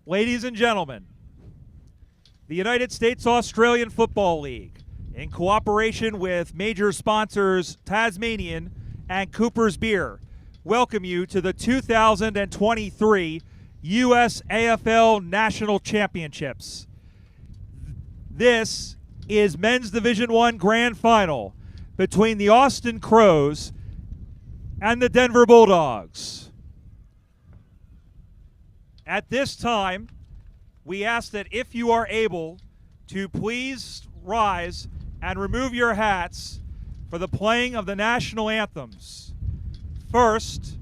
Ladies and gentlemen, the United States Australian Football League, in cooperation with major sponsors Tasmanian and Cooper's Beer, welcome you to the 2023 USAFL National Championships. This is Men's Division I Grand Final between the Austin Crows and the Denver Bulldogs. At this time, we ask that if you are able to please rise and remove your hats for the playing of the national anthems. First,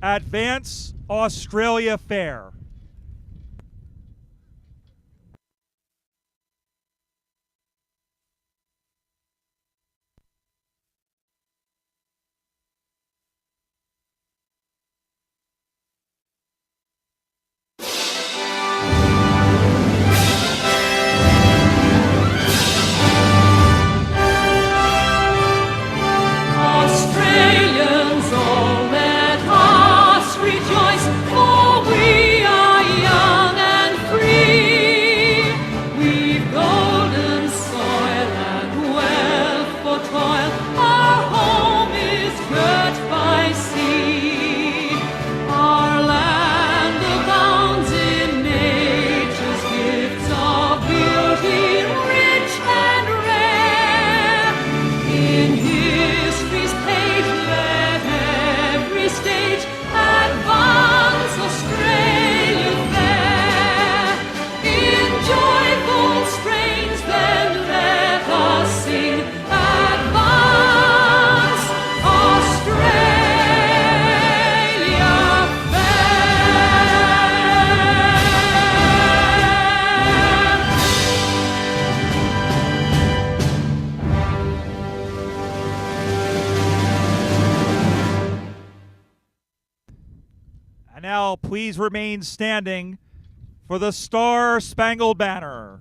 Advance Australia Fair. Now, please remain standing for the Star-Spangled Banner.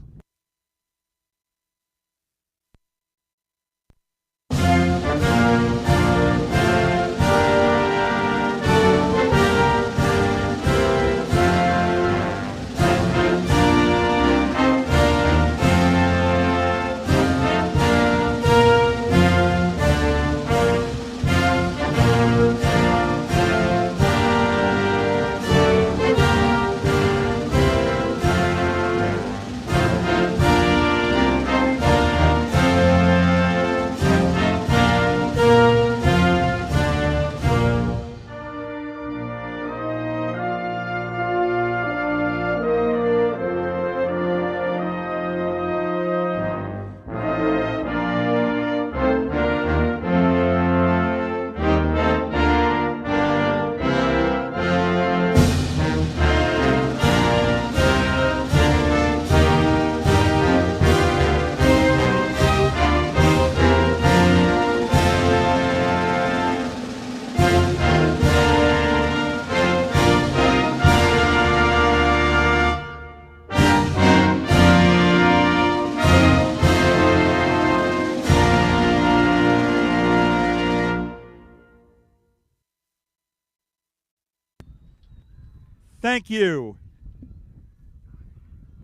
Thank you.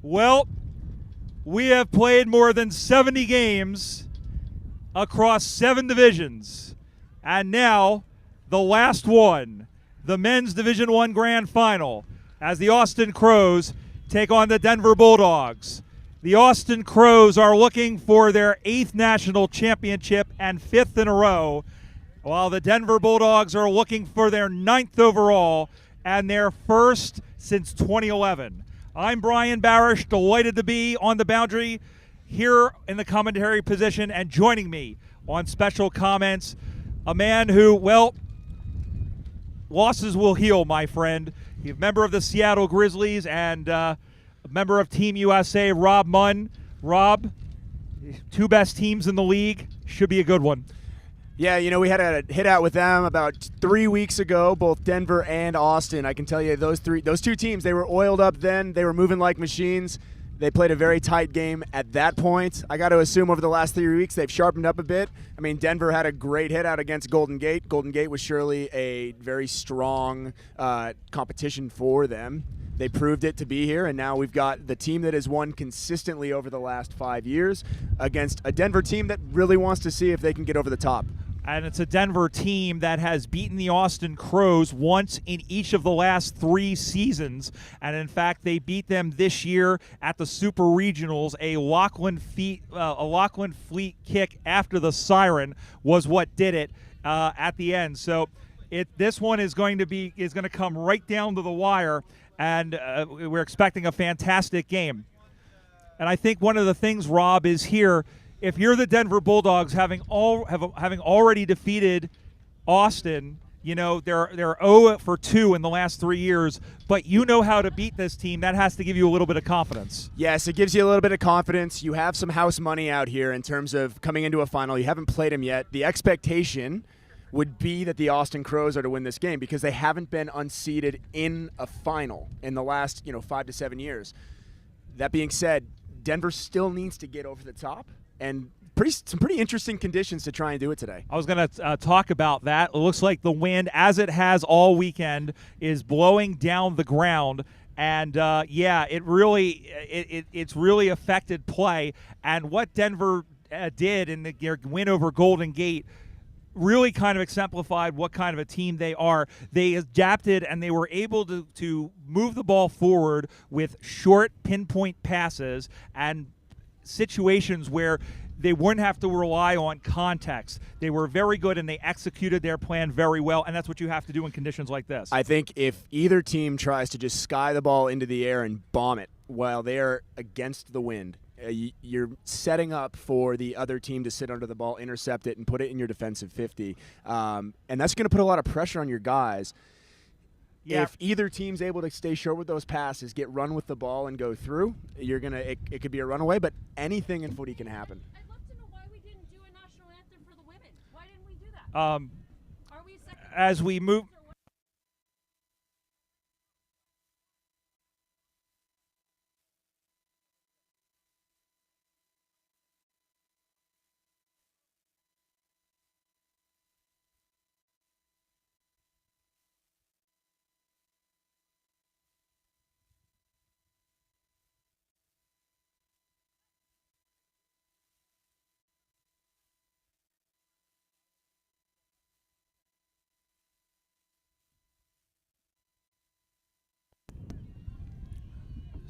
Well, we have played more than 70 games across 7 divisions. And now, the last one, the Men's Division I Grand Final, as the Austin Crows take on the Denver Bulldogs. The Austin Crows are looking for their 8th national championship and 5th in a row, while the Denver Bulldogs are looking for their 9th overall and their first since 2011. I'm Brian Barish, delighted to be on the boundary here in the commentary position, and joining me on special comments, a man who, well, losses will heal, my friend. He's a member of the Seattle Grizzlies and a member of Team USA, Rob Munn. Rob, 2 best teams in the league, should be a good one. Yeah, you know, we had a hit out with them about 3 weeks ago, both Denver and Austin. I can tell you those 2 teams, they were oiled up then. They were moving like machines. They played a very tight game at that point. I got to assume over the last 3 weeks they've sharpened up a bit. I mean, Denver had a great hit out against Golden Gate. Golden Gate was surely a very strong competition for them. They proved it to be here, and now we've got the team that has won consistently over the last 5 years against a Denver team that really wants to see if they can get over the top. And it's a Denver team that has beaten the Austin Crows once in each of the last 3 seasons. And in fact, they beat them this year at the Super Regionals. A Lachlan Fleet kick after the siren was what did it at the end. So this one is going to come right down to the wire, and we're expecting a fantastic game. And I think one of the things, Rob, is here. If you're the Denver Bulldogs, having already defeated Austin, they're 0-2 in the last 3 years, but you know how to beat this team. That has to give you a little bit of confidence. Yes, it gives you a little bit of confidence. You have some house money out here in terms of coming into a final. You haven't played them yet. The expectation would be that the Austin Crows are to win this game because they haven't been unseeded in a final in the last 5 to 7 years. That being said, Denver still needs to get over the top. And some pretty interesting conditions to try and do it today. I was going to talk about that. It looks like the wind, as it has all weekend, is blowing down the ground. And, it's really affected play. And what Denver did in their win over Golden Gate really kind of exemplified what kind of a team they are. They adapted, and they were able to move the ball forward with short pinpoint passes and situations where they wouldn't have to rely on context. They were very good, and they executed their plan very well, and that's what you have to do in conditions like this. I think if either team tries to just sky the ball into the air and bomb it while they're against the wind, you're setting up for the other team to sit under the ball, intercept it, and put it in your defensive 50. And that's going to put a lot of pressure on your guys. Yeah. If either team's able to stay short with those passes, get run with the ball, and go through, it could be a runaway, but anything in footy can happen. I'd love to know why we didn't do a national anthem for the women. Why didn't we do that? Are we as we move.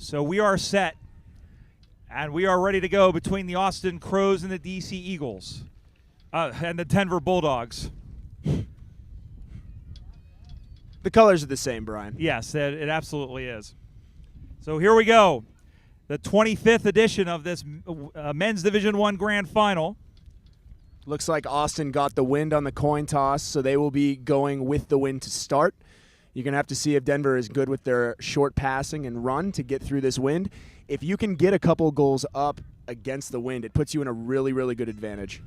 So we are set, and we are ready to go between the Austin Crows and the DC Eagles, and the Denver Bulldogs. The colors are the same, Brian. Yes, it absolutely is. So here we go, the 25th edition of this Men's Division I Grand Final. Looks like Austin got the wind on the coin toss, so they will be going with the wind to start. You're going to have to see if Denver is good with their short passing and run to get through this wind. If you can get a couple goals up against the wind, it puts you in a really, really good advantage.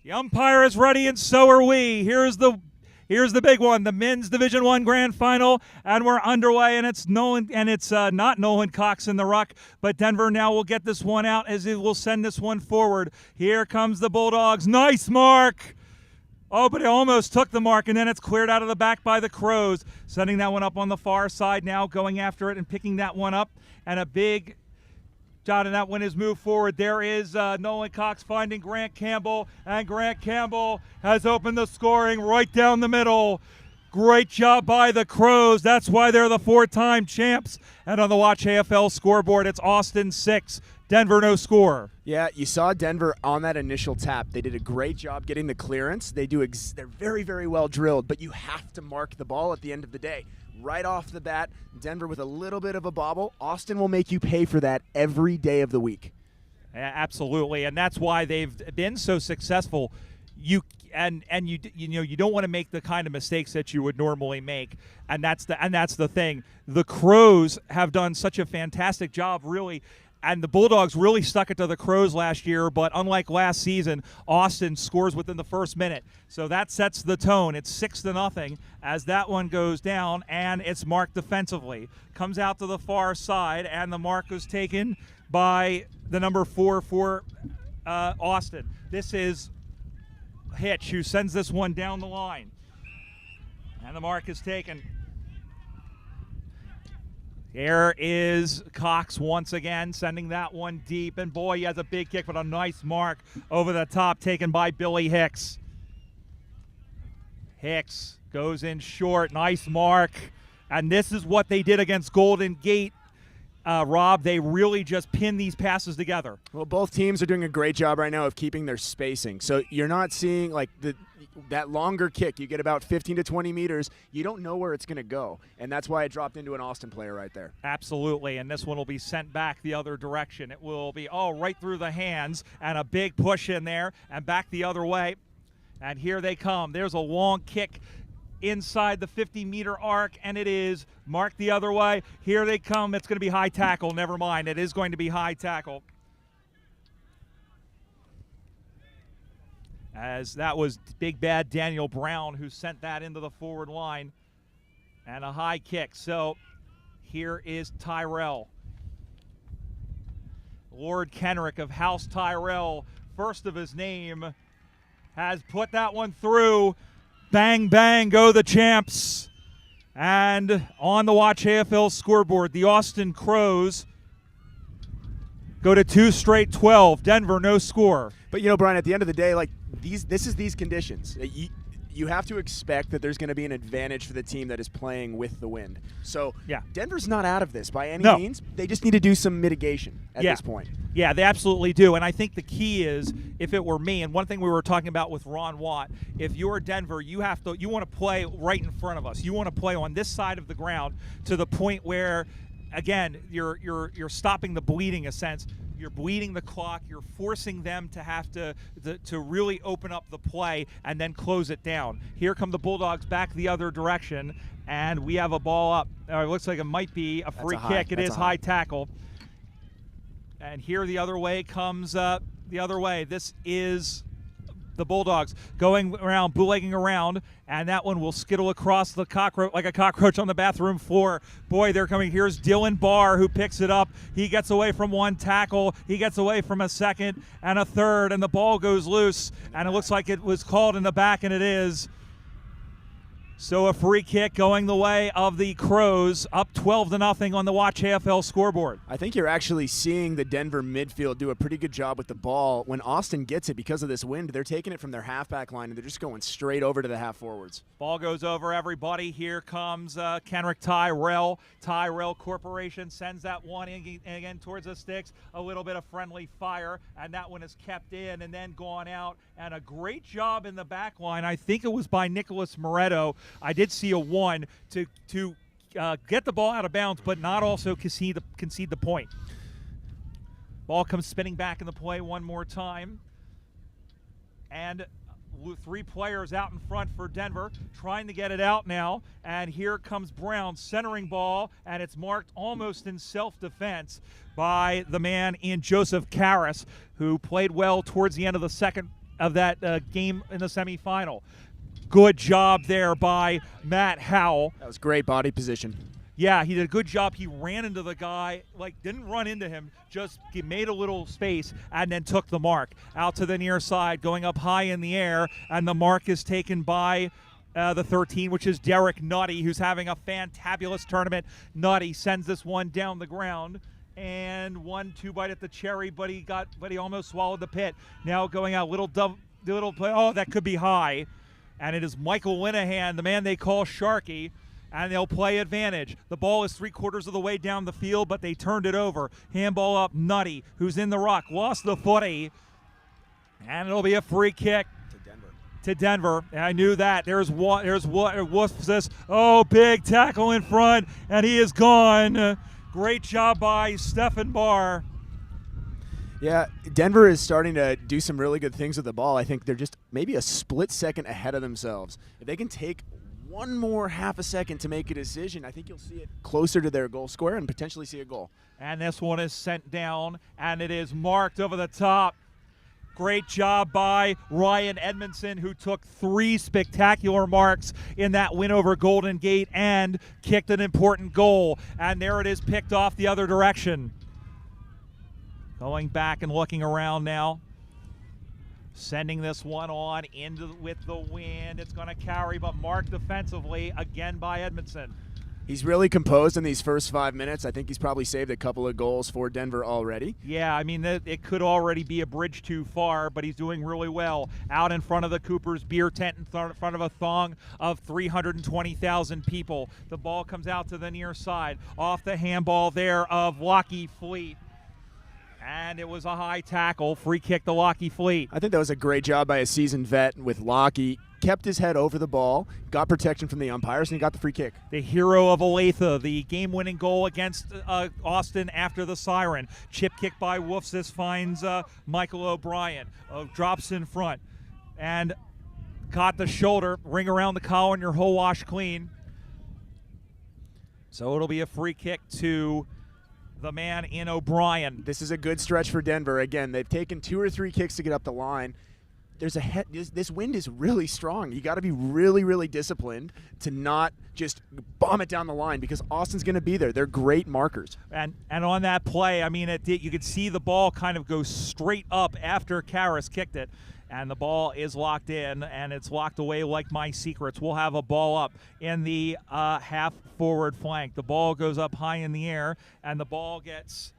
The umpire is ready, and so are we. Here's the big one, the Men's Division I Grand Final, and we're underway, and it's not Nolan Cox in the ruck, but Denver now will get this one out as it will send this one forward. Here comes the Bulldogs. Nice mark. Oh, but it almost took the mark, and then it's cleared out of the back by the Crows. Sending that one up on the far side now, going after it and picking that one up. And a big shot, and that one is moved forward. There is Nolan Cox finding Grant Campbell, and Grant Campbell has opened the scoring right down the middle. Great job by the Crows. That's why they're the 4-time champs. And on the Watch AFL scoreboard, it's Austin 6, Denver no score. Yeah, you saw Denver on that initial tap. They did a great job getting the clearance. They're very, very well drilled, but you have to mark the ball at the end of the day. Right off the bat, Denver with a little bit of a bobble. Austin will make you pay for that every day of the week. Absolutely, and that's why they've been so successful. You don't want to make the kind of mistakes that you would normally make, and that's the thing. The Crows have done such a fantastic job, really. And the Bulldogs really stuck it to the Crows last year, but unlike last season, Austin scores within the first minute. So that sets the tone. It's 6-0 as that one goes down, and it's marked defensively. Comes out to the far side, and the mark was taken by the number 4 for Austin. This is Hitch, who sends this one down the line. And the mark is taken. Here is Cox once again, sending that one deep. And boy, he has a big kick, but a nice mark over the top taken by Billy Hicks. Hicks goes in short. Nice mark. And this is what they did against Golden Gate. Rob, they really just pin these passes together. Well, both teams are doing a great job right now of keeping their spacing. So you're not seeing like that longer kick. You get about 15 to 20 meters. You don't know where it's going to go. And that's why it dropped into an Austin player right there. Absolutely. And this one will be sent back the other direction. It will be, right through the hands and a big push in there and back the other way. And here they come. There's a long kick inside the 50-meter arc, and it is marked the other way. Here they come. It's going to be high tackle. Never mind. It is going to be high tackle. As that was big bad Daniel Brown who sent that into the forward line. And a high kick. So here is Tyrell. Lord Kenrick of House Tyrell, first of his name, has put that one through. Bang, bang, go the champs. And on the Watch AFL scoreboard, the Austin Crows go to 2 straight 12. Denver, no score. But, Brian, at the end of the day, like this is these conditions. You have to expect that there's going to be an advantage for the team that is playing with the wind. So yeah. Denver's not out of this by any means. They just need to do some mitigation at this point. Yeah, they absolutely do. And I think the key is, if it were me, and one thing we were talking about with Ron Watt, if you're Denver, you want to play right in front of us. You want to play on this side of the ground to the point where, again, you're stopping the bleeding, a sense. You're bleeding the clock. You're forcing them to have to really open up the play and then close it down. Here come the Bulldogs back the other direction, and we have a ball up. It looks like it might be a free kick. It is high tackle. And here the other way comes the other way. This is the Bulldogs going around, bootlegging around, and that one will skittle across the cockroach like a cockroach on the bathroom floor. Boy, they're coming. Here's Dylan Barr who picks it up. He gets away from one tackle. He gets away from a second and a third, and the ball goes loose, and it looks like it was called in the back, and it is. So a free kick going the way of the Crows, up 12-0 on the Watch AFL scoreboard. I think you're actually seeing the Denver midfield do a pretty good job with the ball. When Austin gets it, because of this wind, they're taking it from their halfback line, and they're just going straight over to the half forwards. Ball goes over everybody. Here comes Kenrick Tyrell. Tyrell Corporation sends that one in again towards the sticks. A little bit of friendly fire, and that one is kept in and then gone out. And a great job in the back line. I think it was by Nicholas Moretto. I did see a one to get the ball out of bounds, but not also concede the point. Ball comes spinning back in the play one more time. And 3 players out in front for Denver, trying to get it out now. And here comes Brown, centering ball, and it's marked almost in self-defense by the man in Joseph Karras, who played well towards the end of the second of that game in the semifinal. Good job there by Matt Howell. That was great body position. Yeah, he did a good job. He ran into the guy, didn't run into him, just made a little space and then took the mark. Out to the near side, going up high in the air, and the mark is taken by the 13, which is Derek Nutty, who's having a fantabulous tournament. Nutty sends this one down the ground. And 1-2 bite at the cherry, but he almost swallowed the pit. Now going out, little play. Oh, that could be high. And it is Michael Linehan, the man they call Sharky, and they'll play advantage. The ball is 3/4 of the way down the field, but they turned it over. Handball up, Nutty, who's in the ruck, lost the footy, and it'll be a free kick to Denver. And I knew that. There's this. Oh, big tackle in front, and he is gone. Great job by Stephen Barr. Yeah, Denver is starting to do some really good things with the ball. I think they're just maybe a split second ahead of themselves. If they can take one more half a second to make a decision, I think you'll see it closer to their goal square and potentially see a goal. And this one is sent down, and it is marked over the top. Great job by Ryan Edmondson, who took 3 spectacular marks in that win over Golden Gate and kicked an important goal. And there it is, picked off the other direction. Going back and looking around now. Sending this one on with the wind. It's going to carry, but marked defensively again by Edmondson. He's really composed in these first 5 minutes. I think he's probably saved a couple of goals for Denver already. Yeah, I mean, it could already be a bridge too far, but he's doing really well. Out in front of the Cooper's beer tent, in front of a thong of 320,000 people. The ball comes out to the near side. Off the handball there of Lockheed Fleet. And it was a high tackle. Free kick to Lockheed Fleet. I think that was a great job by a seasoned vet with Lockheed. Kept his head over the ball, got protection from the umpires, and he got the free kick. The hero of Olathe, the game-winning goal against Austin after the siren. Chip kick by Wolfs. This finds Michael O'Brien. Drops in front. And caught the shoulder. Ring around the collar and your whole wash clean. So it'll be a free kick to the man in O'Brien. This is a good stretch for Denver. Again, they've taken 2 or 3 kicks to get up the line. This wind is really strong. You got to be really, really disciplined to not just bomb it down the line because Austin's going to be there. They're great markers. And on that play, I mean, you could see the ball kind of go straight up after Karras kicked it. And the ball is locked in, and it's locked away like my secrets. We'll have a ball up in the half-forward flank. The ball goes up high in the air, and the ball gets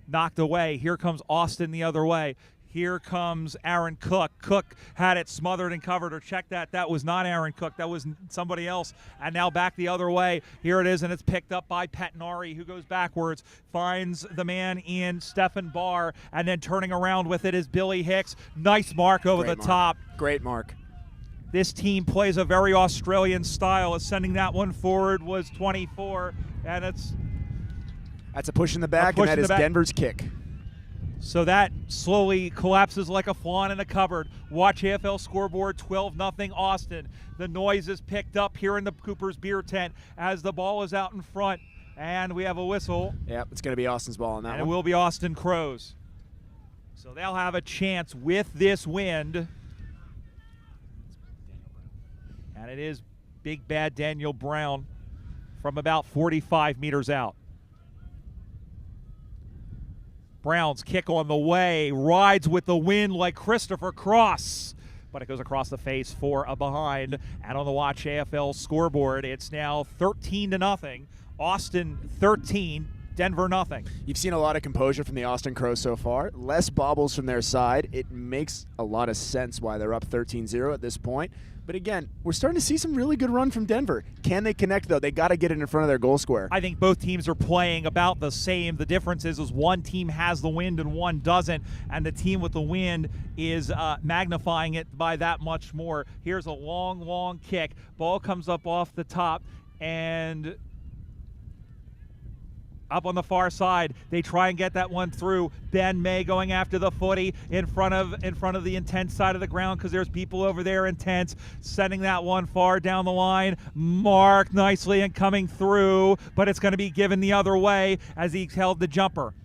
knocked away. Here comes Austin the other way. Here comes Aaron Cook. Cook had it smothered and covered. Or check that. That was not Aaron Cook. That was somebody else. And now back the other way. Here it is, and it's picked up by Pettinari, who goes backwards, finds the man in Stephen Barr, and then turning around with it is Billy Hicks. Nice mark over the top. Great mark. This team plays a very Australian style. Sending that one forward was 24, and that's a push in the back, and that is Denver's kick. So that slowly collapses like a flan in a cupboard. Watch AFL scoreboard, 12-0 Austin. The noise is picked up here in the Cooper's beer tent as the ball is out in front. And we have a whistle. Yep, it's going to be Austin's ball on that one. And it will be Austin Crows. So they'll have a chance with this wind. And it is big bad Daniel Brown from about 45 meters out. Brown's kick on the way, rides with the wind like Christopher Cross, but it goes across the face for a behind. And on the Watch AFL scoreboard, it's now 13-0. Austin 13, Denver nothing. You've seen a lot of composure from the Austin Crows so far. Less bobbles from their side. It makes a lot of sense why they're up 13-0 at this point. But again, we're starting to see some really good run from Denver. Can they connect, though? They got to get it in front of their goal square. I think both teams are playing about the same. The difference is one team has the wind and one doesn't, and the team with the wind is magnifying it by that much more. Here's a long, long kick. Ball comes up off the top, and up on the far side, they try and get that one through. Ben May going after the footy in front of the intense side of the ground because there's people over there intense, sending that one far down the line. Mark nicely and coming through, but it's going to be given the other way as he held the jumper.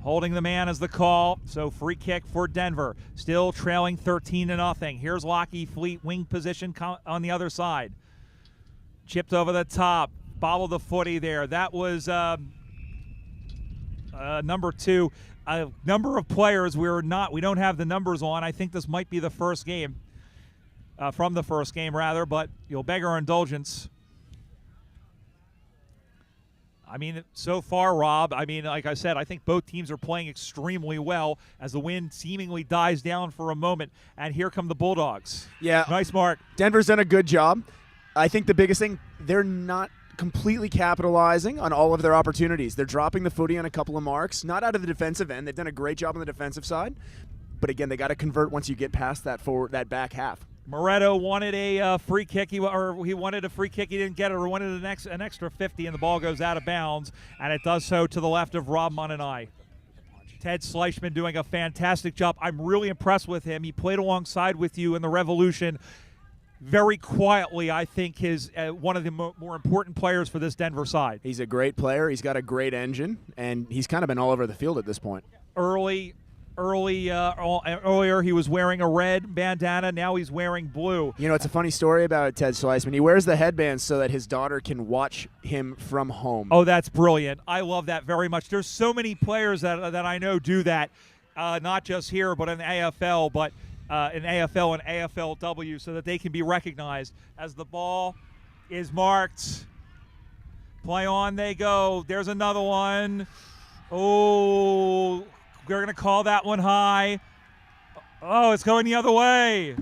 Holding the man as the call, so free kick for Denver. Still trailing 13-0. Here's Lockheed Fleet, wing position on the other side. Chipped over the top. Bobbled the footy there. That was number 2. A number of players we don't have the numbers on. I think this might be the first game, from the first game rather, but you'll beg our indulgence. I mean, so far, Rob, I mean, like I said, I think both teams are playing extremely well as the wind seemingly dies down for a moment. And here come the Bulldogs. Yeah. Nice mark. Denver's done a good job. I think the biggest thing, they're not completely capitalizing on all of their opportunities. They're dropping the footy on a couple of marks, not out of the defensive end. They've done a great job on the defensive side. But again, they got to convert once you get past that back half. Moretto wanted a free kick. He wanted a free kick. He didn't get it, or wanted an extra 50, and the ball goes out of bounds, and it does so to the left of Rob Munn and I. Ted Schleichman doing a fantastic job. I'm really impressed with him. He played alongside with you in the Revolution. Very quietly, I think, is one of the more important players for this Denver side. He's a great player. He's got a great engine, and he's kind of been all over the field at this point. Earlier he was wearing a red bandana. Now he's wearing blue. You know, it's a funny story about Ted Schleichman. He wears the headband so that his daughter can watch him from home. Oh, that's brilliant. I love that very much. There's so many players that I know do that, not just here, but in the AFL, in AFL and AFLW, so that they can be recognized as the ball is marked. Play on they go. There's another one. Oh, we're going to call that one high. Oh, it's going the other way.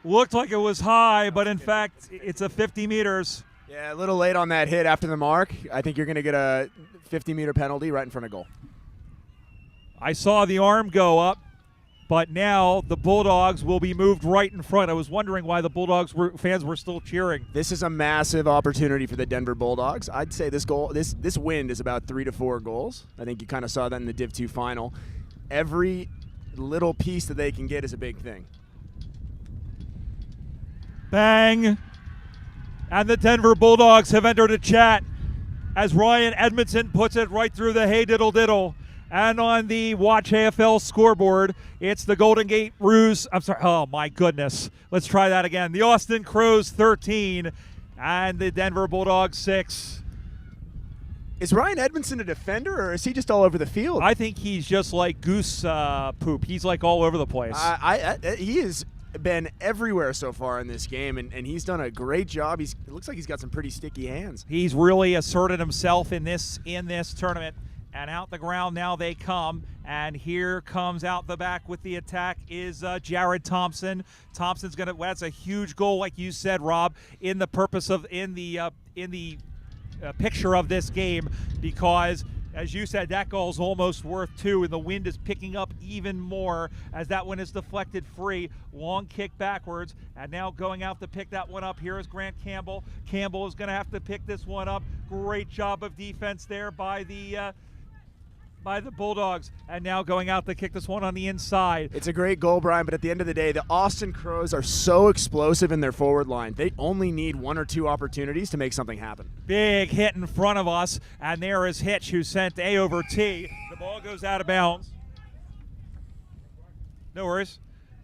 Looked like it was high, but in fact, it's a 50 meters. Yeah, a little late on that hit after the mark. I think you're going to get a 50-meter penalty right in front of goal. I saw the arm go up, but now the Bulldogs will be moved right in front. I was wondering why the Bulldogs fans were still cheering. This is a massive opportunity for the Denver Bulldogs. I'd say this win is about 3 to 4 goals. I think you kind of saw that in the Div 2 final. Every little piece that they can get is a big thing. Bang. And the Denver Bulldogs have entered a chat as Ryan Edmondson puts it right through the hey diddle diddle. And on the Watch AFL scoreboard, it's the Golden Gate Roos. I'm sorry. Oh, my goodness. Let's try that again. The Austin Crows 13 and the Denver Bulldogs 6. Is Ryan Edmondson a defender, or is he just all over the field? I think he's just like goose poop. He's like all over the place. He has been everywhere so far in this game, and he's done a great job. It looks like he's got some pretty sticky hands. He's really asserted himself in this tournament. And out the ground now they come, and here comes out the back with the attack is Jared Thompson. Thompson's gonna. That's a huge goal, like you said, Rob, in the picture of this game, because as you said, that goal's almost worth 2, and the wind is picking up even more as that one is deflected free. Long kick backwards, and now going out to pick that one up. Here is Grant Campbell. Campbell is going to have to pick this one up. Great job of defense there by the Bulldogs, and now going out to kick this one on the inside. It's a great goal, Brian, but at the end of the day, the Austin Crows are so explosive in their forward line. They only need 1 or 2 opportunities to make something happen. Big hit in front of us, and there is Hitch, who sent A over T. The ball goes out of bounds. No worries.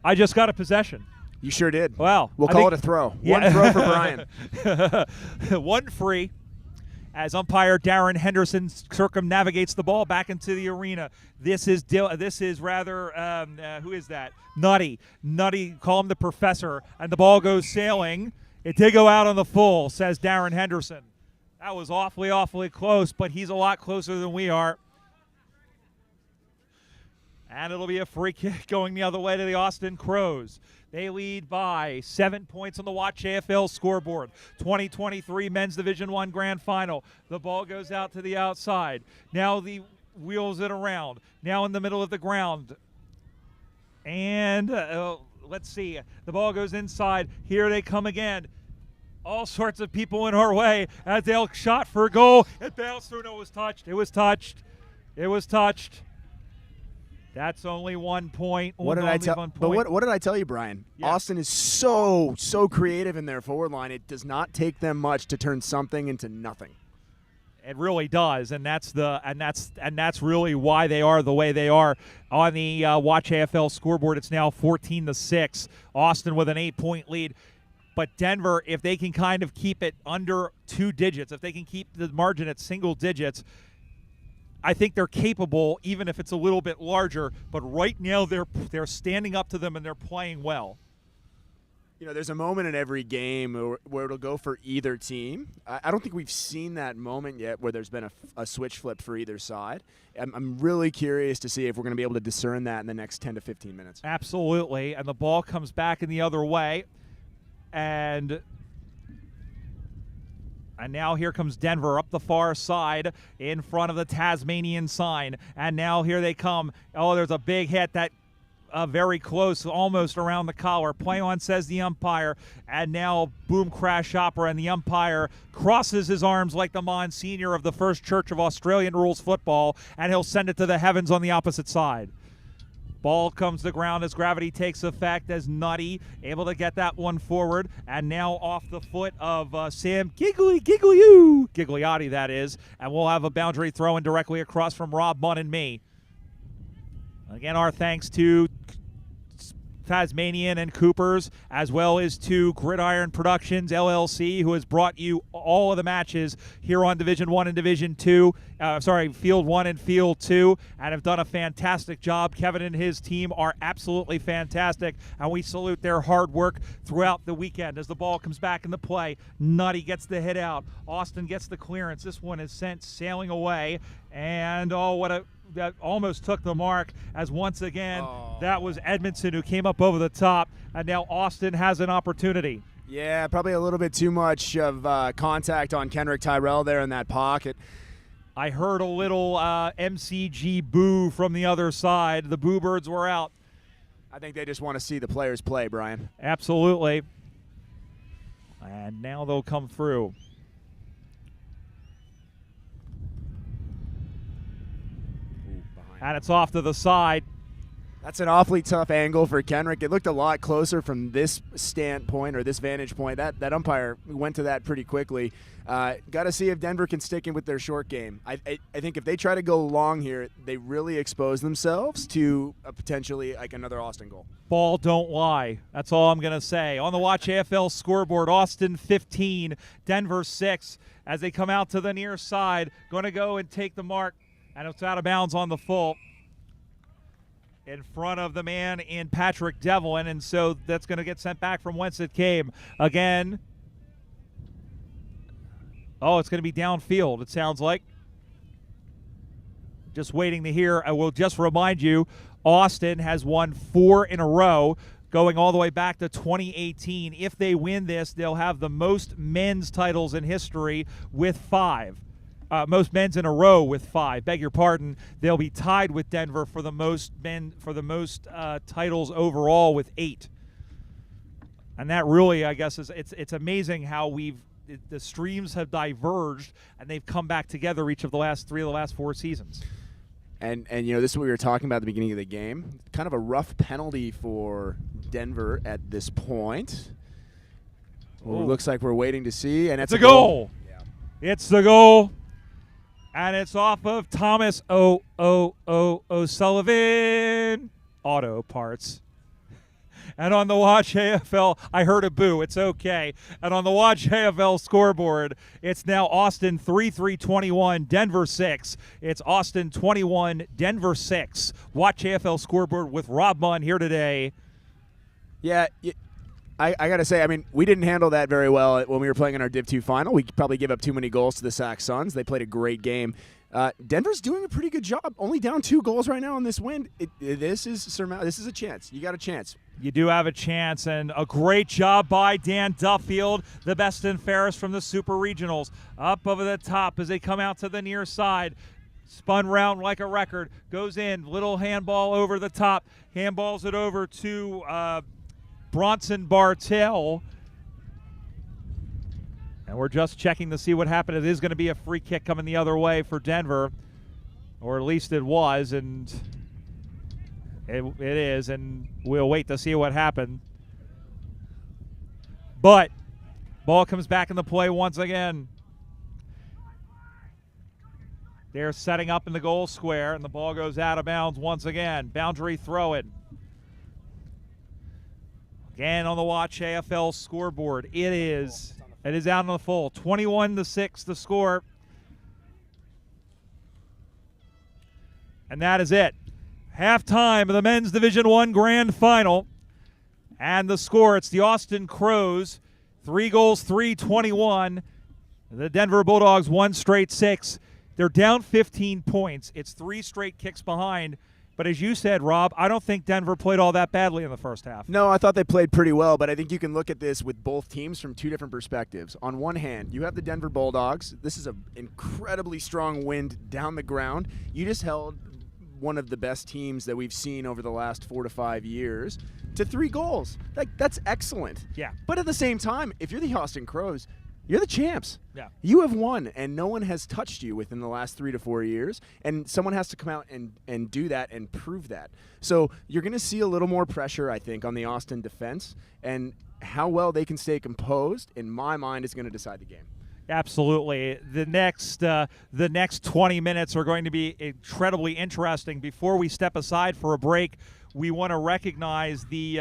I just got a possession. You sure did. Wow. We'll call it a throw. Yeah. 1 throw for Brian. 1 free. As umpire Darren Henderson circumnavigates the ball back into the arena. This is rather, who is that? Nutty, call him the professor. And the ball goes sailing. It did go out on the full, says Darren Henderson. That was awfully close, but he's a lot closer than we are. And it'll be a free kick going the other way to the Austin Crows. They lead by 7 points on the Watch AFL scoreboard. 2023 Men's Division I Grand Final. The ball goes out to the outside. Now the wheels it around. Now in the middle of the ground. And let's see. The ball goes inside. Here they come again. All sorts of people in our way as they'll shot for a goal. It bounced through. No, it was touched. It was touched. That's only 1 point. What did I tell? But what did I tell you, Brian? Yeah. Austin is so creative in their forward line. It does not take them much to turn something into nothing. It really does, and that's really why they are the way they are. On the Watch AFL scoreboard, it's now 14-6. Austin with an 8-point lead. But Denver, if they can kind of keep it under 2 digits, if they can keep the margin at single digits, I think they're capable, even if it's a little bit larger. But right now, they're standing up to them and they're playing well. You know, there's a moment in every game where it'll go for either team. I don't think we've seen that moment yet where there's been a switch flip for either side. I'm really curious to see if we're going to be able to discern that in the next 10 to 15 minutes. Absolutely. And the ball comes back in the other way. And now here comes Denver up the far side in front of the Tasmanian sign. And now here they come. Oh, there's a big hit that very close, almost around the collar. Play on, says the umpire. And now boom, crash opera. And the umpire crosses his arms like the Monsignor of the First Church of Australian Rules Football. And he'll send it to the heavens on the opposite side. Ball comes to the ground as gravity takes effect as Nutty able to get that one forward. And now off the foot of Sam Gigliotti, that is. And we'll have a boundary throw in directly across from Rob Munn and me. Again, our thanks to Tasmanian and Coopers, as well as to Gridiron Productions, LLC, who has brought you all of the matches here on Division 1 and Division 2, Field 1 and Field 2, and have done a fantastic job. Kevin and his team are absolutely fantastic, and we salute their hard work throughout the weekend. As the ball comes back into play, Nutty gets the hit out. Austin gets the clearance. This one is sent sailing away, and that almost took the mark, as once again that was Edmondson who came up over the top, and now Austin has an opportunity. Yeah, probably a little bit too much of contact on Kenrick Tyrell there in that pocket. I heard a little MCG boo from the other side. The Boo Birds were out. I think they just want to see the players play, Brian. Absolutely. And now they'll come through. And it's off to the side. That's an awfully tough angle for Kenrick. It looked a lot closer from this standpoint or this vantage point. That umpire went to that pretty quickly. Got to see if Denver can stick in with their short game. I think if they try to go long here, they really expose themselves to a potentially like another Austin goal. Ball don't lie. That's all I'm going to say. On the Watch AFL scoreboard, Austin 15, Denver 6. As they come out to the near side, going to go and take the mark. And it's out of bounds on the full in front of the man in Patrick Devlin, and so that's going to get sent back from whence it came. Again, it's going to be downfield, it sounds like. Just waiting to hear. I will just remind you, Austin has won 4 in a row, going all the way back to 2018. If they win this, they'll have the most men's titles in history with 5. Most men's in a row with 5. Beg your pardon. They'll be tied with Denver for the most titles overall with 8. And that really, I guess, it's amazing how the streams have diverged and they've come back together each of the last 3 of the last 4 seasons. And this is what we were talking about at the beginning of the game. Kind of a rough penalty for Denver at this point. Well, it looks like we're waiting to see, and it's a goal. Yeah. It's the goal. And it's off of Thomas O'Sullivan Auto Parts. And on the Watch AFL, I heard a boo. It's okay. And on the Watch AFL scoreboard, it's now Austin 3-3-21, Denver 6. It's Austin 21, Denver 6. Watch AFL scoreboard with Rob Munn here today. Yeah, I got to say, I mean, we didn't handle that very well when we were playing in our Div 2 final. We probably gave up too many goals to the Sac Suns. They played a great game. Denver's doing a pretty good job. Only down 2 goals right now in this win. This is a chance. You got a chance. You do have a chance, and a great job by Dan Duffield, the best and fairest from the Super Regionals. Up over the top as they come out to the near side. Spun round like a record. Goes in. Little handball over the top. Handballs it over to Bronson Bartel. And we're just checking to see what happened. It is going to be a free kick coming the other way for Denver, or at least it was, and it is, and we'll wait to see what happened. But ball comes back into play once again. They're setting up in the goal square, and the ball goes out of bounds once again. Boundary throw it. Again on the Watch AFL scoreboard, it is out on the full. 21-6 the score. And that is it. Halftime of the Men's Division I Grand Final. And the score, it's the Austin Crows, 3 goals, 3-21. The Denver Bulldogs, 1 straight 6. They're down 15 points. It's 3 straight kicks behind. But as you said, Rob, I don't think Denver played all that badly in the first half. No, I thought they played pretty well, but I think you can look at this with both teams from 2 different perspectives. On one hand, you have the Denver Bulldogs. This is an incredibly strong wind down the ground. You just held one of the best teams that we've seen over the last 4 to 5 years to 3 goals. That's excellent. Yeah. But at the same time, if you're the Austin Crows, you're the champs. Yeah. You have won, and no one has touched you within the last 3 to 4 years, and someone has to come out and do that and prove that. So you're going to see a little more pressure, I think, on the Austin defense, and how well they can stay composed, in my mind, is going to decide the game. Absolutely. The next 20 minutes are going to be incredibly interesting. Before we step aside for a break, we want to recognize the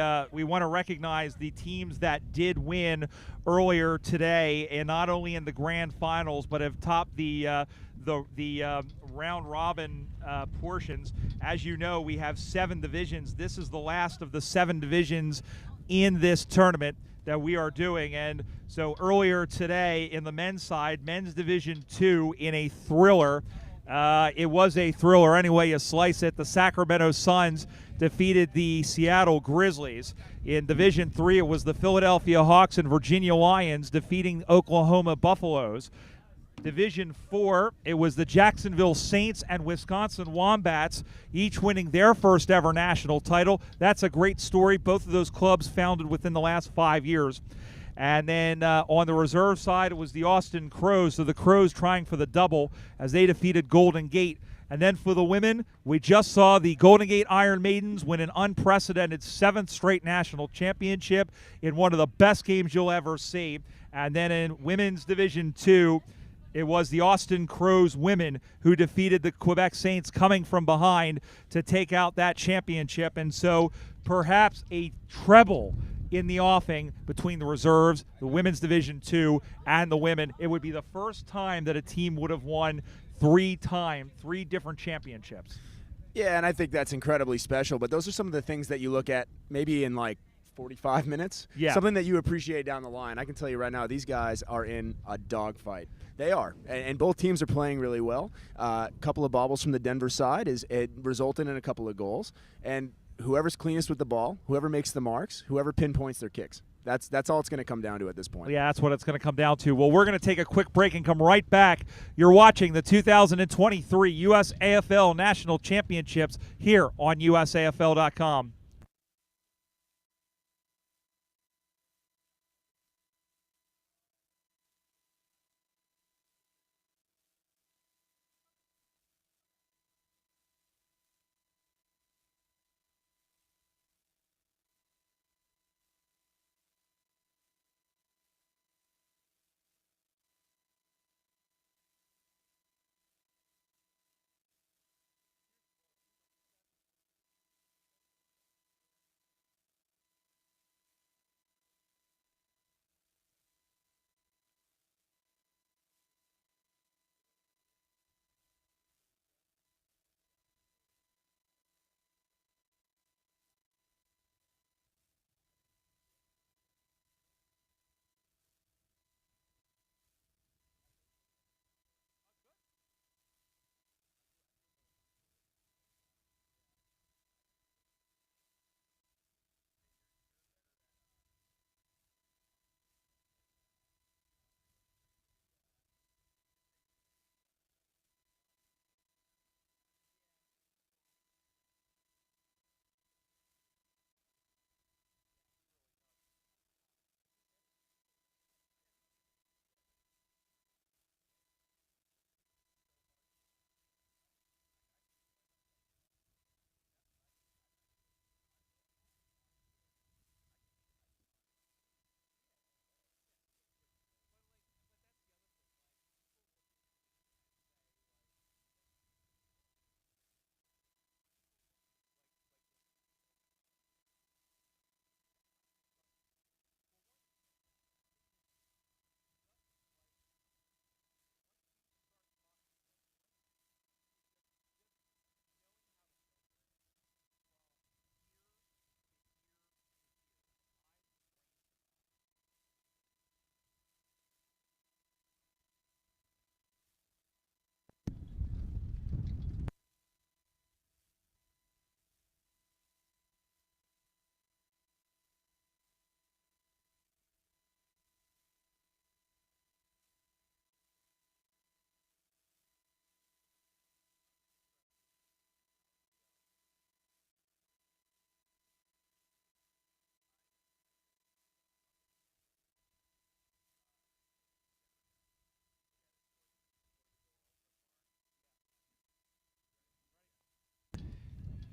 teams that did win earlier today, and not only in the grand finals, but have topped the round robin portions. As you know, we have 7 divisions. This is the last of the 7 divisions in this tournament that we are doing. And so earlier today in the men's side, men's division 2, in a thriller, it was a thriller anyway you slice it, the Sacramento Suns defeated the Seattle Grizzlies. In division 3, it was the Philadelphia Hawks and Virginia Lions defeating Oklahoma Buffaloes. Division 4, it was the Jacksonville Saints and Wisconsin Wombats, each winning their first ever national title. That's a great story. Both of those clubs founded within the last 5 years. And then on the reserve side, it was the Austin Crows, so the Crows trying for the double as they defeated Golden Gate. And then for the women, we just saw the Golden Gate Iron Maidens win an unprecedented 7th straight national championship in one of the best games you'll ever see. And then in women's division 2, it was the Austin Crows women who defeated the Quebec Saints coming from behind to take out that championship. And so perhaps a treble in the offing between the reserves, the women's division 2, and the women. It would be the first time that a team would have won 3 different championships. Yeah, and I think that's incredibly special. But those are some of the things that you look at maybe in like 45 minutes. Yeah. Something that you appreciate down the line. I can tell you right now, these guys are in a dogfight. They are, and both teams are playing really well. A couple of bobbles from the Denver side it resulted in a couple of goals. And whoever's cleanest with the ball, whoever makes the marks, whoever pinpoints their kicks. That's all it's going to come down to at this point. Yeah, that's what it's going to come down to. Well, we're going to take a quick break and come right back. You're watching the 2023 USAFL National Championships here on USAFL.com.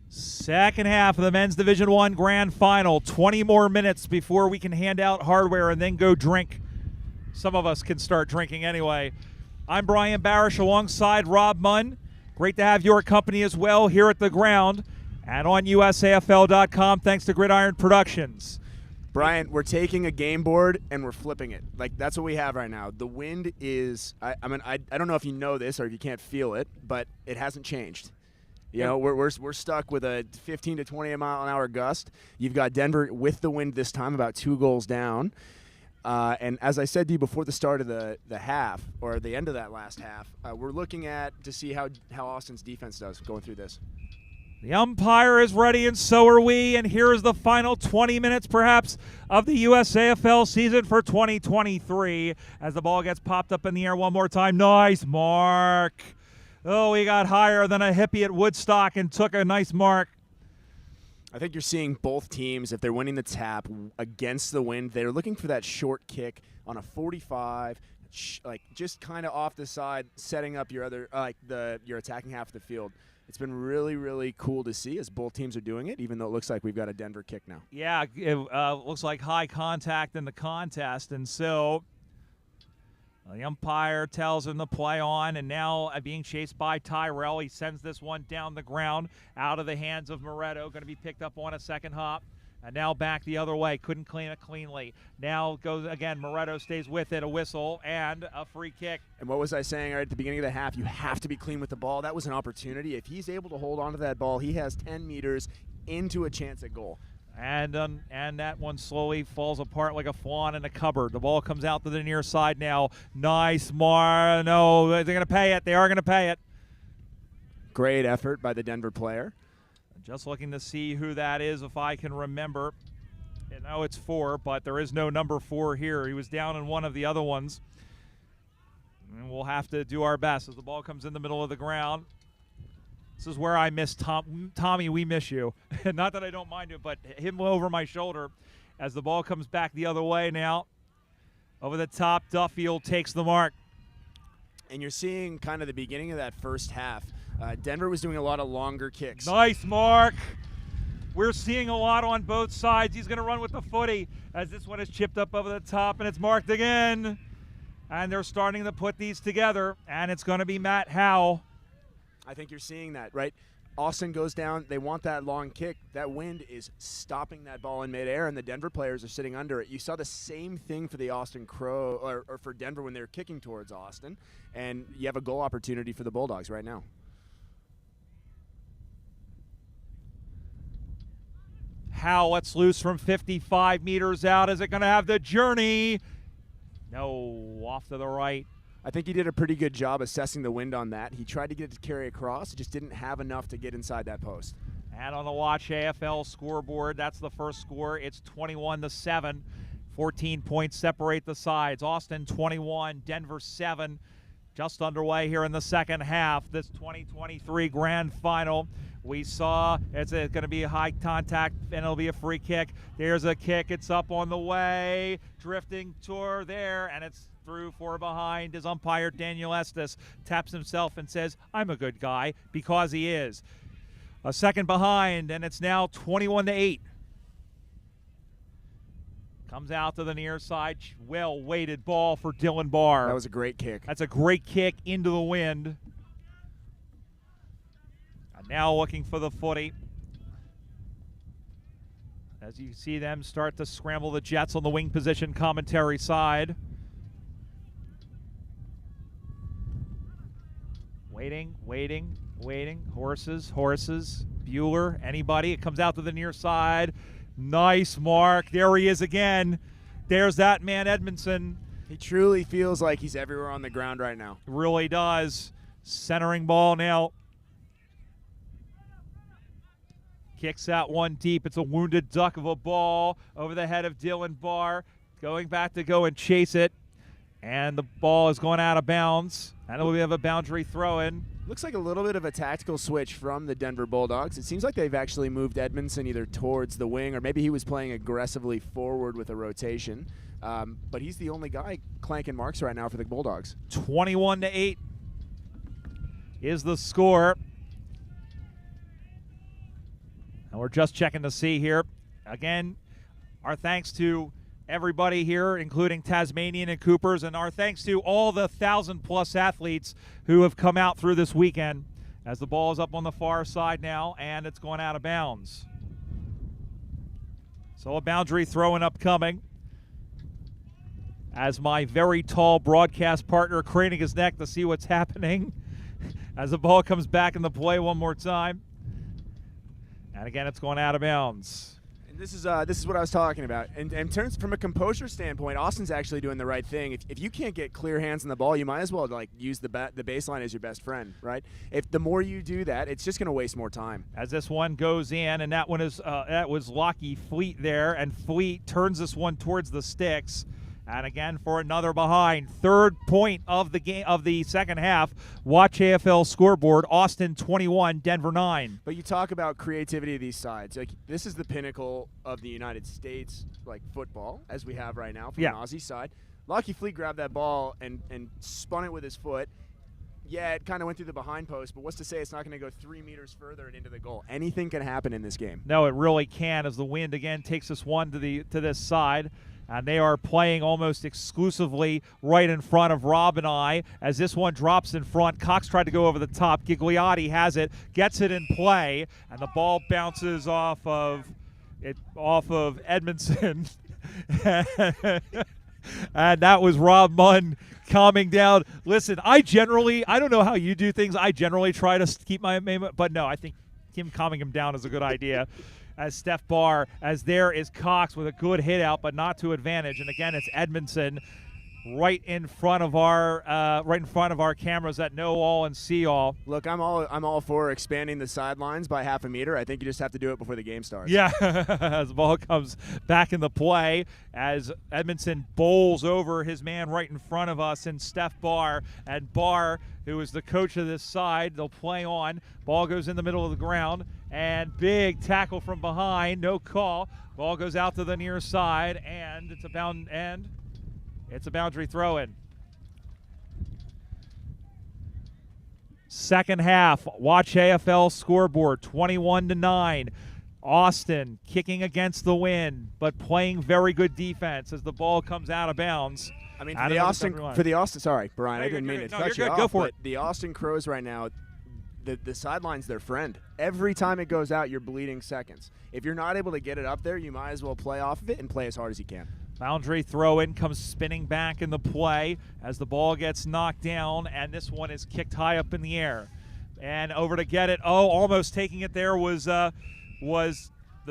Second half of the men's Division I grand final. 20 more minutes before we can hand out hardware and then go drink. some of us can start drinking anyway. I'm Brian Barish alongside Rob Munn. Great to have your company as well here at the ground and on USAFL.com, thanks to Gridiron Productions. Brian, we're taking a game board and we're flipping it. Like, that's what we have right now. The wind is, I don't know if you know this or if you can't feel it, but it hasn't changed. You know, we're stuck with a 15 to 20 mile an hour gust. You've got Denver with the wind this time, about 2 goals down. And as I said to you before the start of the half, or the end of that last half, we're looking to see how Austin's defense does going through this. The umpire is ready, and so are we. And here is the final 20 minutes, perhaps, of the USAFL season for 2023. As the ball gets popped up in the air one more time. Nice mark. Oh, he got higher than a hippie at Woodstock and took a nice mark. I think you're seeing both teams, if they're winning the tap against the wind, they're looking for that short kick on a 45, like just kind of off the side, setting up your other your attacking half of the field. It's been really, really cool to see as both teams are doing it, even though it looks like we've got a Denver kick now. Yeah, it looks like high contact in the contest, and so the umpire tells him to play on, and now being chased by Tyrell. He sends this one down the ground out of the hands of Moretto, going to be picked up on a second hop. And now back the other way. Couldn't clean it cleanly. Now goes again. Moretto stays with it. A whistle and a free kick. And what was I saying right at the beginning of the half? You have to be clean with the ball. That was an opportunity. If he's able to hold on to that ball, he has 10 meters into a chance at goal. And that one slowly falls apart like a fawn in a cupboard. The ball comes out to the near side now. Nice, no, they're going to pay it. They are going to pay it. Great effort by the Denver player. Just looking to see who that is, if I can remember. I know it's 4, but there is no number 4 here. He was down in one of the other ones. And we'll have to do our best as the ball comes in the middle of the ground. This is where I miss Tommy, we miss you. Not that I don't mind it, but him over my shoulder as the ball comes back the other way now. Over the top, Duffield takes the mark. And you're seeing kind of the beginning of that first half. Denver was doing a lot of longer kicks. Nice mark. We're seeing a lot on both sides. He's going to run with the footy as this one is chipped up over the top, and it's marked again. And they're starting to put these together, and it's going to be Matt Howe. I think you're seeing that, right? Austin goes down. They want that long kick. That wind is stopping that ball in midair, and the Denver players are sitting under it. You saw the same thing for the Austin Crow, or for Denver when they were kicking towards Austin, and you have a goal opportunity for the Bulldogs right now. Howe lets loose from 55 meters out. Is it going to have the journey? No, off to the right. I think he did a pretty good job assessing the wind on that. He tried to get it to carry across. He just didn't have enough to get inside that post. And on the Watch AFL scoreboard, that's the first score. It's 21-7. 14 points separate the sides. Austin 21, Denver 7. Just underway here in the second half. This 2023 grand final. We saw it's going to be a high contact, and it'll be a free kick. There's a kick. It's up on the way. Drifting toward there, and it's through for behind. His umpire, Daniel Estes, taps himself and says, I'm a good guy, because he is. A second behind, and it's now 21-8. Comes out to the near side. Well-weighted ball for Dylan Barr. That was a great kick. That's a great kick into the wind. And now looking for the footy. As you see them start to scramble the Jets on the wing position commentary side. Waiting. Horses. Bueller, anybody. It comes out to the near side. Nice mark. There he is again. There's that man, Edmondson. He truly feels like he's everywhere on the ground right now. Really does. Centering ball now. Kicks out one deep. It's a wounded duck of a ball over the head of Dylan Barr. Going back to go and chase it. And the ball is going out of bounds. And we have a boundary throw in. Looks like a little bit of a tactical switch from the Denver Bulldogs. It seems like they've actually moved Edmondson either towards the wing, or maybe he was playing aggressively forward with a rotation. But he's the only guy clanking marks right now for the Bulldogs. 21-8 is the score. And we're just checking to see here. Again, our thanks to everybody here, including Tasmanian and Coopers, and our thanks to all the 1,000+ athletes who have come out through this weekend, as the ball is up on the far side now, and it's going out of bounds. So a boundary throw-in upcoming, as my very tall broadcast partner craning his neck to see what's happening as the ball comes back in the play one more time. And again, it's going out of bounds. This is what I was talking about. And in terms from a composure standpoint, Austin's actually doing the right thing. If you can't get clear hands on the ball, you might as well use the baseline as your best friend, right? If the more you do that, it's just going to waste more time. As this one goes in, and that one is that was Lockie Fleet there, and Fleet turns this one towards the sticks. And again, for another behind. Third point of the game of the second half. Watch AFL scoreboard. Austin 21, Denver 9. But you talk about creativity of these sides. Like, this is the pinnacle of the United States, like football, as we have right now from an Aussie side. Lockie Fleet grabbed that ball and spun it with his foot. Yeah, it kind of went through the behind post, but what's to say it's not going to go 3 meters further and into the goal? Anything can happen in this game. No, it really can, as the wind again takes this one to this side. And they are playing almost exclusively right in front of Rob and I. As this one drops in front, Cox tried to go over the top. Gigliotti has it, gets it in play, and the ball bounces off of Edmondson. And that was Rob Munn calming down. Listen, I don't know how you do things. I generally try to keep my name, but no, I think him calming him down is a good idea. As Steph Barr, as there is Cox with a good hit out, but not to advantage. And again, it's Edmondson right in front of our cameras that know all and see all. Look, I'm all for expanding the sidelines by half a meter. I think you just have to do it before the game starts. Yeah, as the ball comes back in the play, as Edmondson bowls over his man right in front of us, and Steph Barr, and Barr, who is the coach of this side, they'll play on. Ball goes in the middle of the ground, and big tackle from behind, no call. Ball goes out to the near side, and it's a boundary throw-in. Second half, watch AFL scoreboard, 21-9. Austin kicking against the wind, but playing very good defense as the ball comes out of bounds. I mean, for the Austin, sorry, Brian, I didn't mean to cut you off. Go for it. The Austin Crows right now, the sideline's their friend. Every time it goes out, you're bleeding seconds. If you're not able to get it up there, you might as well play off of it and play as hard as you can. Boundary throw-in comes spinning back in the play as the ball gets knocked down, and this one is kicked high up in the air. And over to get it. Oh, almost taking it there was the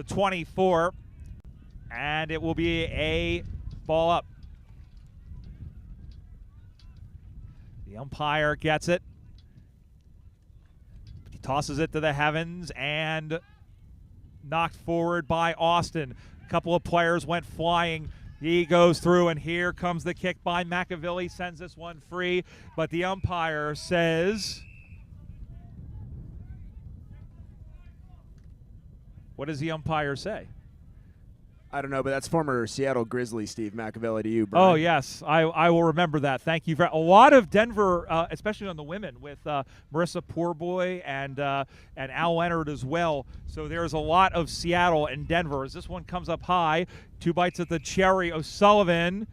24, and it will be a ball up. The umpire gets it. He tosses it to the heavens and knocked forward by Austin. A couple of players went flying. He goes through, and here comes the kick by McAvilly, sends this one free, but the umpire says, what does the umpire say? I don't know, but that's former Seattle Grizzly Steve McAvilly to you, Brian. Oh, yes. I will remember that. Thank you. A lot of Denver, especially on the women, with Marissa Poorboy and Al Leonard as well. So there's a lot of Seattle and Denver. As this one comes up high, 2 bites at the cherry. O'Sullivan.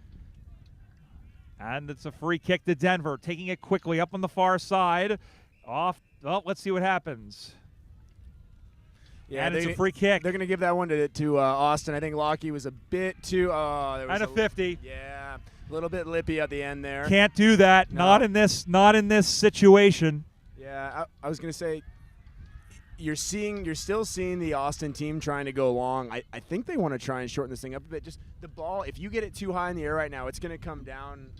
And it's a free kick to Denver. Taking it quickly up on the far side. Off. Well, let's see what happens. Yeah, and it's a free kick. They're going to give that one to Austin. I think Lockie was a bit too. And a 50. Yeah, a little bit lippy at the end there. Can't do that. No. Not in this situation. Yeah, I was going to say, you're still seeing the Austin team trying to go long. I think they want to try and shorten this thing up a bit. Just the ball, if you get it too high in the air right now, it's going to come down.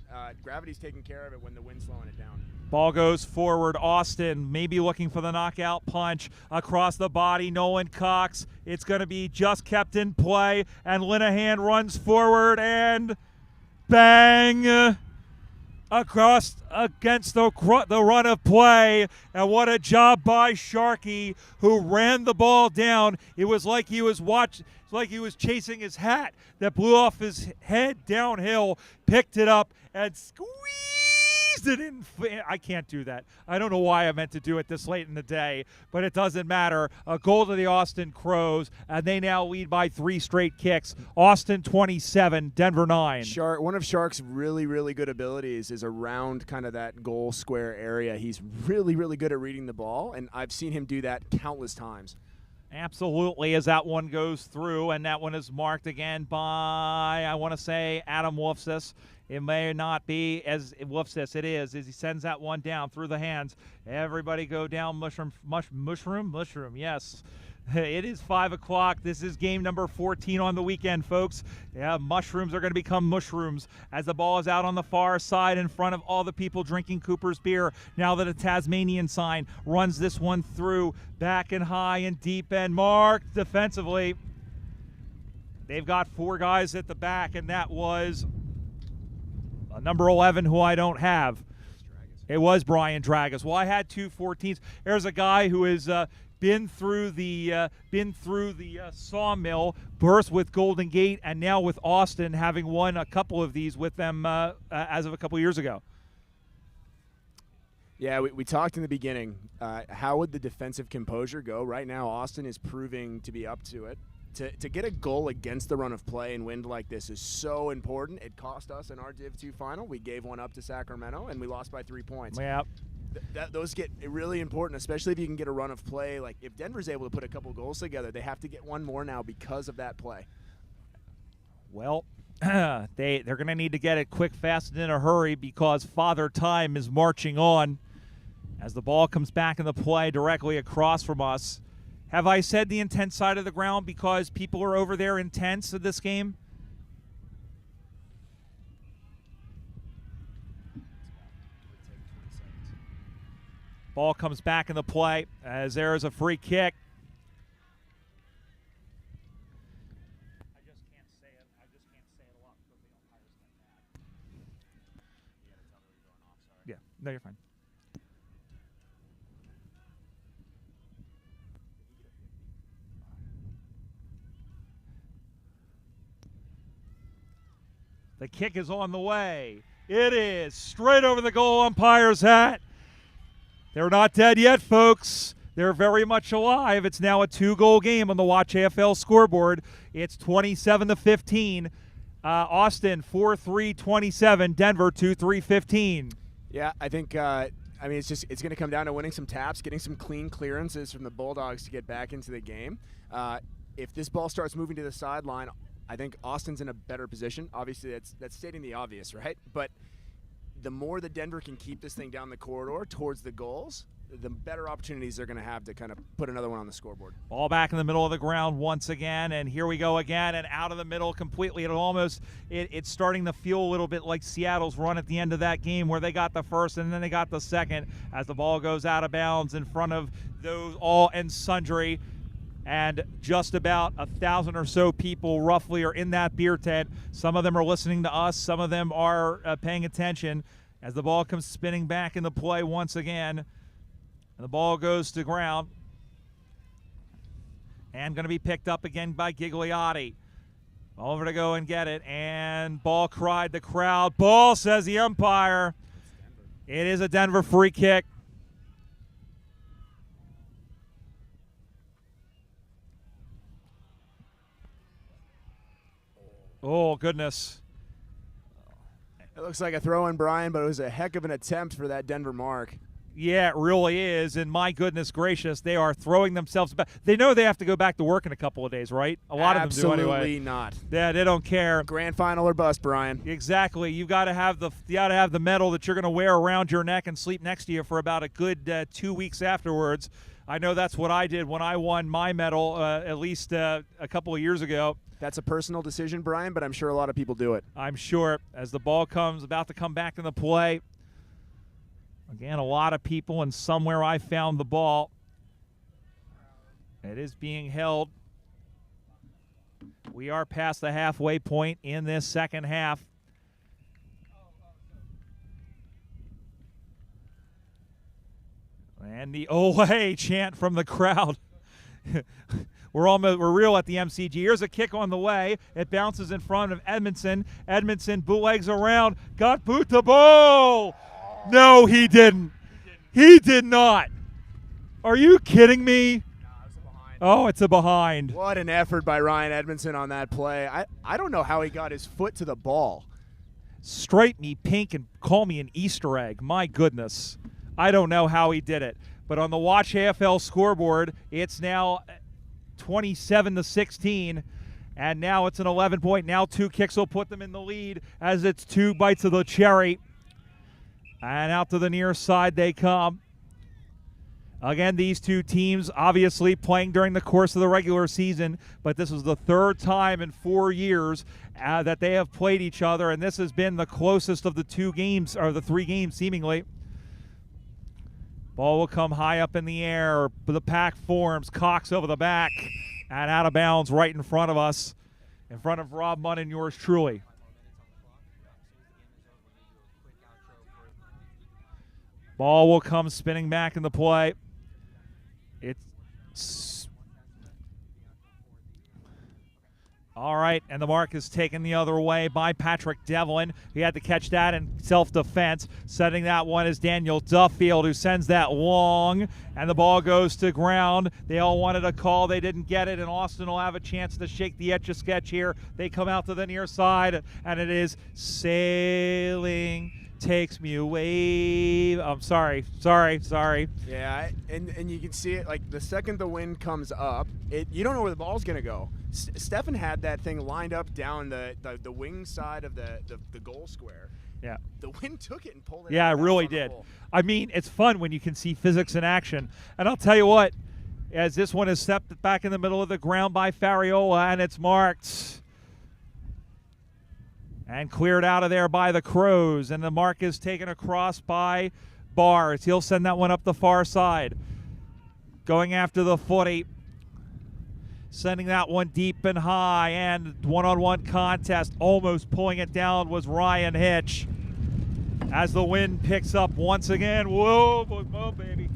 Gravity's taking care of it when the wind's slowing it down. Ball goes forward. Austin maybe looking for the knockout punch across the body. Nolan Cox. It's going to be just kept in play. And Linehan runs forward and bang across against the run of play. And what a job by Sharkey, who ran the ball down. It was like he was chasing his hat that blew off his head downhill, picked it up and squeezed squeezed it in. I can't do that. I don't know why I meant to do it this late in the day, but it doesn't matter. A goal to the Austin Crows, and they now lead by 3 straight kicks. Austin 27, Denver 9. One of Shark's really, really good abilities is around kind of that goal square area. He's really, really good at reading the ball, and I've seen him do that countless times. Absolutely, as that one goes through, and that one is marked again by, I want to say, Adam Wolfsis. It may not be as Wolfsis. It is, as he sends that one down through the hands. Everybody go down mushroom, yes. It is 5 o'clock. This is game number 14 on the weekend, folks. Yeah, mushrooms are going to become mushrooms as the ball is out on the far side in front of all the people drinking Cooper's beer. Now that a Tasmanian sign runs this one through, back and high and deep and marked defensively. They've got 4 guys at the back, and that was number 11, who I don't have. It was Brian Dragas. Well, I had 2 14s. There's a guy who is been through the sawmill, burst with Golden Gate, and now with Austin, having won a couple of these with them as of a couple years ago. Yeah, we talked in the beginning. How would the defensive composure go? Right now, Austin is proving to be up to it. To get a goal against the run of play and wind like this is so important. It cost us in our Div 2 final. We gave one up to Sacramento, and we lost by 3 points. Yeah. Those get really important, especially if you can get a run of play. Like, if Denver's able to put a couple goals together, they have to get one more now because of that play. Well, they're going to need to get it quick, fast, and in a hurry because Father Time is marching on as the ball comes back in the play directly across from us. Have I said the intense side of the ground because people are over there intense in this game? Ball comes back in the play as there is a free kick. I just can't say it. A lot because the umpires get mad. Yeah, no, you're fine. The kick is on the way. It is straight over the goal umpire's hat. They're not dead yet, folks. They're very much alive. It's now a 2-goal game on the Watch AFL scoreboard. It's 27-15. Austin 4-3-27. Denver 2-3-15. Yeah, I think it's going to come down to winning some taps, getting some clean clearances from the Bulldogs to get back into the game. If this ball starts moving to the sideline, I think Austin's in a better position. Obviously, that's stating the obvious, right? But the more that Denver can keep this thing down the corridor towards the goals, the better opportunities they're going to have to kind of put another one on the scoreboard. Ball back in the middle of the ground once again, and here we go again, and out of the middle completely. It's starting to feel a little bit like Seattle's run at the end of that game where they got the first and then they got the second as the ball goes out of bounds in front of those all and sundry. And just about 1,000 or so people roughly are in that beer tent. Some of them are listening to us. Some of them are paying attention as the ball comes spinning back into play once again. And the ball goes to ground. And going to be picked up again by Gigliotti. Over to go and get it. And ball cried the crowd. Ball, says the umpire. It is a Denver free kick. Oh, goodness. It looks like a throw-in, Brian, but it was a heck of an attempt for that Denver mark. Yeah, it really is, and my goodness gracious, they are throwing themselves back. They know they have to go back to work in a couple of days, right? A lot of them do anyway. Absolutely not. Yeah, they don't care. Grand final or bust, Brian. Exactly. You got to have the medal that you're going to wear around your neck and sleep next to you for about a good 2 weeks afterwards. I know that's what I did when I won my medal at least a couple of years ago. That's a personal decision, Brian, but I'm sure a lot of people do it. I'm sure. As the ball comes, about to come back in the play. Again, a lot of people, and somewhere I found the ball. It is being held. We are past the halfway point in this second half. And the Olay chant from the crowd. We're real at the MCG. Here's a kick on the way. It bounces in front of Edmondson. Edmondson bootlegs around. Got boot the ball. No, he didn't. He did not. Are you kidding me? Oh, it's a behind. What an effort by Ryan Edmondson on that play. I don't know how he got his foot to the ball. Stripe me pink and call me an Easter egg. My goodness. I don't know how he did it. But on the Watch AFL scoreboard, it's now 27-16. And now it's an 11-point. Now 2 kicks will put them in the lead as it's 2 bites of the cherry. And out to the near side they come. Again, these two teams obviously playing during the course of the regular season, but this is the 3rd time in 4 years that they have played each other, and this has been the closest of the 2 games, or the 3 games seemingly. Ball will come high up in the air. The pack forms. Cox over the back and out of bounds right in front of us, in front of Rob Munn and yours truly. Ball will come spinning back in the play. It's all right, and the mark is taken the other way by Patrick Devlin. He had to catch that in self-defense. Setting that one is Daniel Duffield, who sends that long, and the ball goes to ground. They all wanted a call. They didn't get it, and Austin will have a chance to shake the Etch-a-Sketch here. They come out to the near side, and it is sailing. Takes me away. I'm sorry. Yeah, and you can see it, like, the second the wind comes up, you don't know where the ball's going to go. Stefan had that thing lined up down the wing side of the goal square. Yeah. The wind took it and pulled it Yeah, out it really did. I mean, it's fun when you can see physics in action. And I'll tell you what, as this one is stepped back in the middle of the ground by Fariola, and it's marked and cleared out of there by the Crows, and the mark is taken across by Bars. He'll send that one up the far side. Going after the footy. Sending that one deep and high, and one-on-one contest. Almost pulling it down was Ryan Hitch. As the wind picks up once again. Whoa, whoa, baby.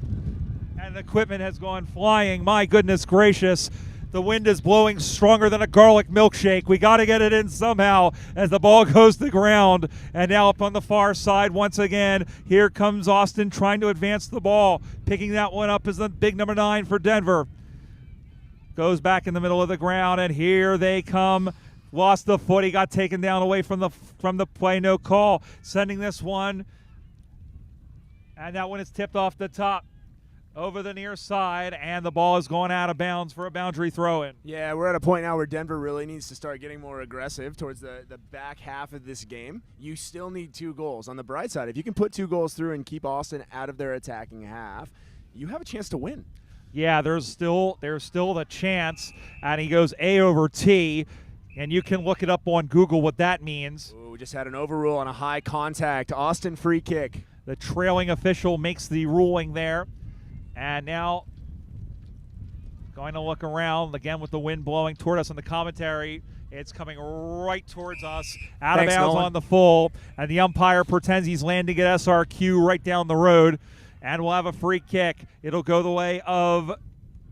And the equipment has gone flying. My goodness gracious. The wind is blowing stronger than a garlic milkshake. We got to get it in somehow as the ball goes to the ground. And now up on the far side once again, here comes Austin trying to advance the ball. Picking that one up is the big number 9 for Denver. Goes back in the middle of the ground, and here they come. Lost the foot. He got taken down away from the play. No call. Sending this one. And that one is tipped off the top. Over the near side, and the ball is going out of bounds for a boundary throw-in. Yeah, we're at a point now where Denver really needs to start getting more aggressive towards the back half of this game. You still need 2 goals. On the bright side, if you can put 2 goals through and keep Austin out of their attacking half, you have a chance to win. Yeah, there's still the chance, and he goes A over T, and you can look it up on Google what that means. Ooh, we just had an overrule on a high contact. Austin free kick. The trailing official makes the ruling there. And now going to look around again with the wind blowing toward us on the commentary. It's coming right towards us. Out of bounds on the full. And the umpire pretends he's landing at SRQ right down the road. And we'll have a free kick. It'll go the way of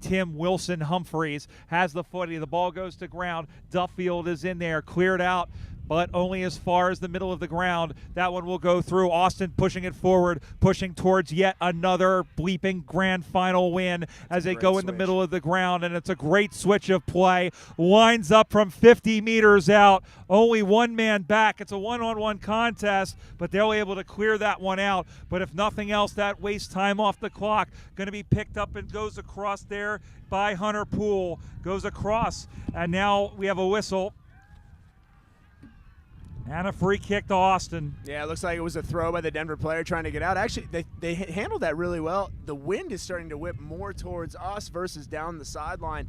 Tim Wilson Humphreys. Has the footy. The ball goes to ground. Duffield is in there. Cleared out, but only as far as the middle of the ground. That one will go through. Austin pushing it forward, pushing towards yet another bleeping grand final win as they go in the middle of the ground, and it's a great switch of play. Lines up from 50 meters out. Only one man back. It's a one-on-one contest, but they're able to clear that one out. But if nothing else, that wastes time off the clock. Going to be picked up and goes across there by Hunter Poole. Goes across, and now we have a whistle. And a free kick to Austin. Yeah, it looks like it was a throw by the Denver player trying to get out. Actually, they handled that really well. The wind is starting to whip more towards us versus down the sideline.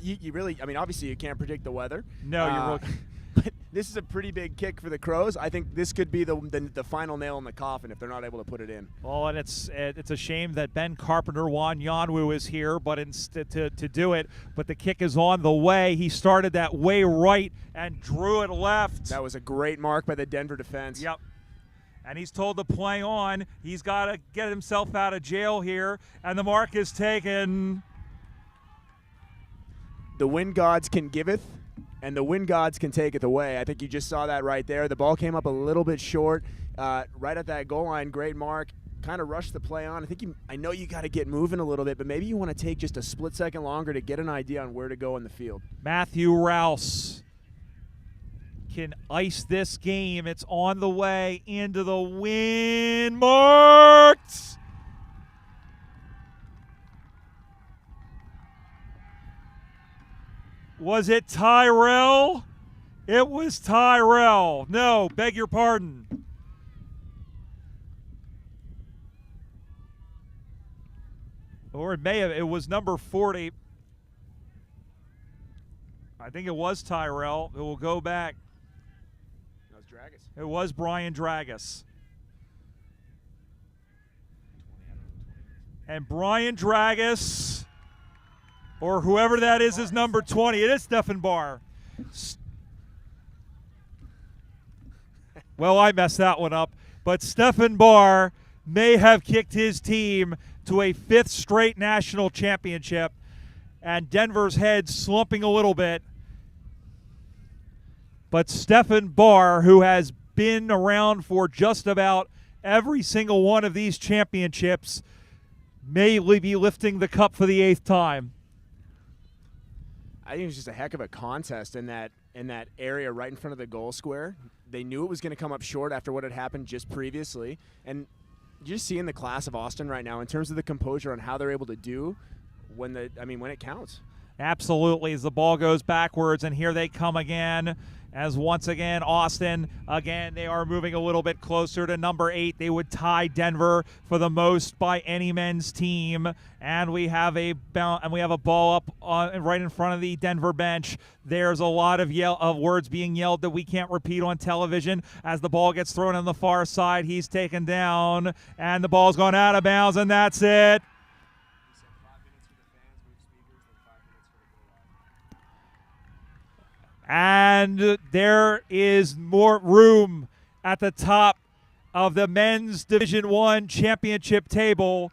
You really, I mean, obviously you can't predict the weather. No, you're looking. But this is a pretty big kick for the Crows. I think this could be the final nail in the coffin if they're not able to put it in. Well, and it's a shame that Ben Carpenter Wanyanwu is here, but instead to do it. But the kick is on the way. He started that way right and drew it left. That was a great mark by the Denver defense. Yep. And he's told to play on. He's got to get himself out of jail here, and the mark is taken. The wind gods can giveth, and the wind gods can take it away. I think you just saw that right there. The ball came up a little bit short, right at that goal line. Great mark. Kind of rushed the play on. I know you got to get moving a little bit, but maybe you want to take just a split second longer to get an idea on where to go in the field. Matthew Rouse can ice this game. It's on the way into the wind. Marked! Was it Tyrell? It was Tyrell. No, beg your pardon. Or it was number 40. I think it was Tyrell. It will go back. That was Dragus. It was Brian Dragus. And Brian Dragus, or whoever that is number 20. It is Stephen Barr. Well, I messed that one up. But Stephen Barr may have kicked his team to a 5th straight national championship, and Denver's head slumping a little bit. But Stephen Barr, who has been around for just about every single one of these championships, may be lifting the cup for the 8th time. I think it was just a heck of a contest in that area right in front of the goal square. They knew it was going to come up short after what had happened just previously, and you're just seeing the class of Austin right now in terms of the composure on how they're able to do when it counts. Absolutely, as the ball goes backwards, and here they come again. As once again, Austin, they are moving a little bit closer to number 8. They would tie Denver for the most by any men's team. And we have a ball up right in front of the Denver bench. There's a lot of words being yelled that we can't repeat on television. As the ball gets thrown on the far side, he's taken down, and the ball's gone out of bounds, and that's it. And there is more room at the top of the men's Division I championship table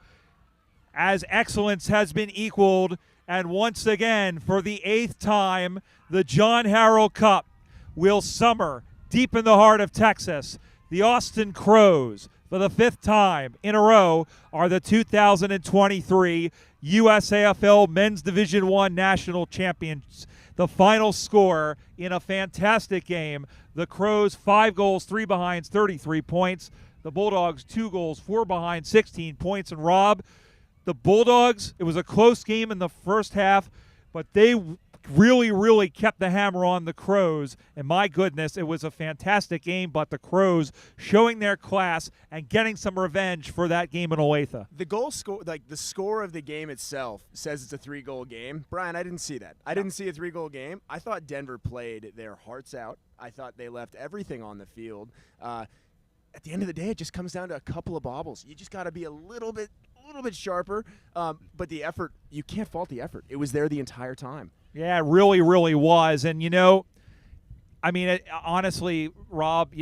as excellence has been equaled. And once again, for the 8th time, the John Harrell Cup will summer deep in the heart of Texas. The Austin Crows, for the 5th time in a row, are the 2023 USAFL Men's Division I National Champions. The final score in a fantastic game, the Crows 5 goals, 3 behinds, 33 points. The Bulldogs 2 goals, 4 behinds, 16 points. And Rob, the Bulldogs, it was a close game in the first half, but they really kept the hammer on the Crows. And my goodness, it was a fantastic game, but the Crows showing their class and getting some revenge for that game in Olathe. The goal score, the score of the game itself says it's a 3-goal game. Brian, I didn't see that. I didn't see a 3-goal game. I thought Denver played their hearts out. I thought they left everything on the field. At the end of the day, it just comes down to a couple of bobbles. You just got to be a little bit sharper. But the effort, you can't fault the effort. It was there the entire time. Yeah, it really was. And, honestly, Rob,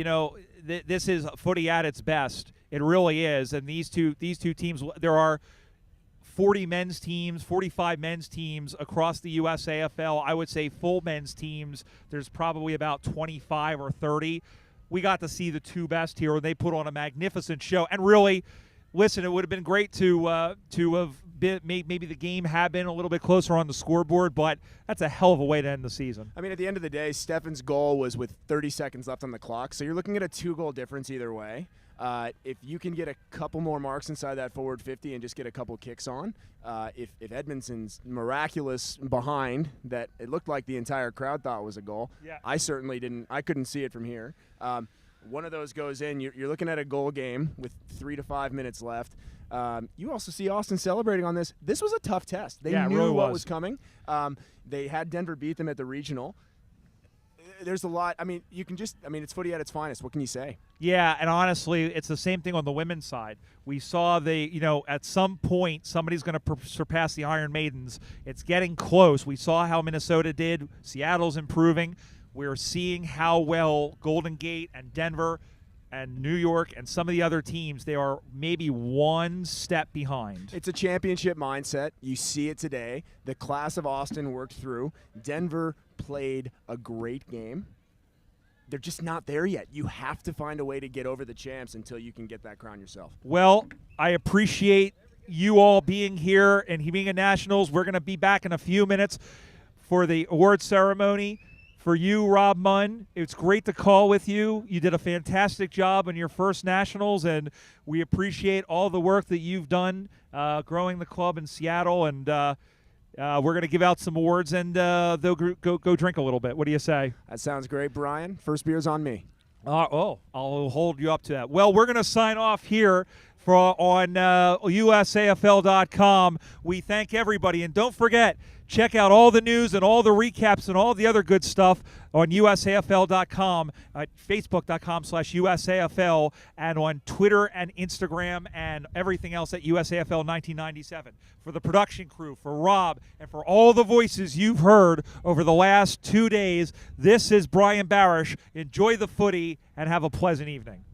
this is footy at its best. It really is. And these two teams, there are 40 men's teams, 45 men's teams across the USAFL. I would say full men's teams, there's probably about 25 or 30. We got to see the 2 best here, and they put on a magnificent show. And really, listen, it would have been great to have maybe the game had been a little bit closer on the scoreboard, but that's a hell of a way to end the season. I mean, at the end of the day, Stephen's goal was with 30 seconds left on the clock, so you're looking at a 2-goal difference either way. If you can get a couple more marks inside that forward 50 and just get a couple kicks on, if Edmondson's miraculous behind that it looked like the entire crowd thought was a goal, yeah. I couldn't see it from here. One of those goes in, you're looking at a goal game with 3 to 5 minutes left. You also see Austin celebrating on this. This was a tough test. They knew really what was coming. They had Denver beat them at the regional. There's a lot. I mean, it's footy at its finest. What can you say? Yeah, and honestly, it's the same thing on the women's side. We saw at some point, somebody's going to surpass the Iron Maidens. It's getting close. We saw how Minnesota did. Seattle's improving. We're seeing how well Golden Gate and Denver and New York and some of the other teams, they are maybe one step behind. It's a championship mindset. You see it today. The class of Austin worked through. Denver played a great game. They're just not there yet. You have to find a way to get over the champs until you can get that crown yourself. Well, I appreciate you all being here and being at Nationals. We're going to be back in a few minutes for the award ceremony. For you, Rob Munn, it's great to call with you. You did a fantastic job in your first Nationals, and we appreciate all the work that you've done growing the club in Seattle. And we're going to give out some awards, and they'll go drink a little bit. What do you say? That sounds great, Brian. First beer's on me. I'll hold you up to that. Well, we're going to sign off here on USAFL.com. We thank everybody, and don't forget, check out all the news and all the recaps and all the other good stuff on USAFL.com, at Facebook.com/USAFL, and on Twitter and Instagram and everything else at USAFL 1997. For the production crew, for Rob, and for all the voices you've heard over the last 2 days, this is Brian Barish. Enjoy the footy and have a pleasant evening.